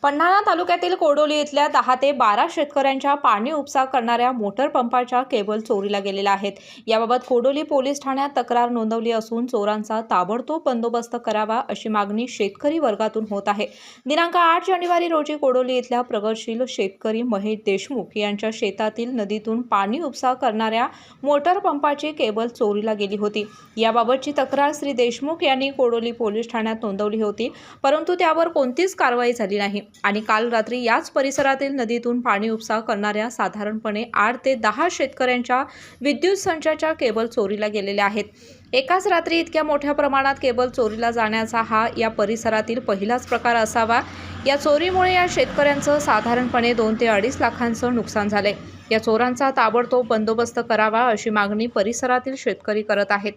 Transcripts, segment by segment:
पन्हाळा तालुक्यातील कोडोली इथल्या 10 ते 12 शेतकऱ्यांच्या पाणी उपसा करणाऱ्या मोटर पंपाच्या केबल चोरीला गेलेल्या आहेत। याबाबत कोडोली पोलीस ठाण्यात तक्रार नोंदवली असून चोरांचा ताबडतोब बंदोबस्त करावा अशी मागणी शेतकरी वर्गातून होत आहे। दिनांक 8 जानेवारी रोजी कोडोली इथल्या प्रगतशील शेतकरी महेश देशमुख यांच्या शेतातील नदीतून पाणी उपसा करणाऱ्या मोटर पंपाची केबल चोरीला गेली होती। याबाबतची तक्रार श्री देशमुख यांनी कोडोली पोलीस ठाण्यात नोंदवली होती, परंतु त्यावर कोणतीच कारवाई झाली नाही आणि काल रात्री याच परिसरातील नदीतून पाणी उपसा करणाऱ्या साधारणपणे 8 ते 10 शेतकऱ्यांच्या विद्युत संचाच्या केबल चोरीला गेलेल्या आहेत। एकाच रात्री इतक्या मोठ्या प्रमाणात केबल चोरीला जाण्याचा हा या परिसरातील पहिलाच प्रकार असावा। या चोरीमुळे या शेतकऱ्यांचं साधारणपणे 2 ते 2.5 लाखांचं नुकसान झाले। या चोरांचा ताबडतोब बंदोबस्त करावा अशी मागणी परिसरातील शेतकरी करत आहेत।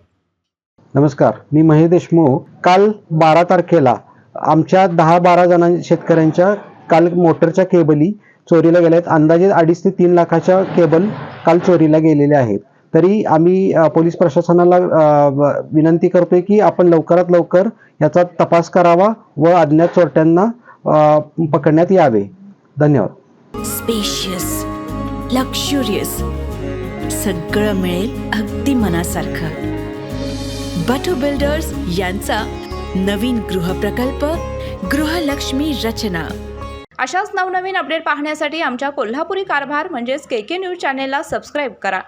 नमस्कार, मी महेश देशमुख। काल 12 तारखेला आमच्या 10-12 जणांच्या शेतकऱ्यांच्या काल मोटरच्या केबली चोरीला गेल्या आहेत। अंदाजे 2.5 ते 3 लाखाच्या केबल काल चोरीला गेलेल्या आहेत। तरी आम्ही पोलीस प्रशासनाला विनंती करतोय की आपण लवकरात लवकर याचा तपास करावा व अज्ञात चोरट्यांना पकडण्यात यावे। धन्यवाद। स्पेशियस, लक्झुरियस, सगळं मिळेल अगदी मनासारखं। बटू बिल्डर्स यांचा नवीन गृहप्रकल्प गृहलक्ष्मी रचना। अशाच नवनवीन अपडेट पाहण्यासाठी आमच्या कोल्हापुरी कारभार म्हणजेच KK न्यूज चॅनेलला सबस्क्राईब करा।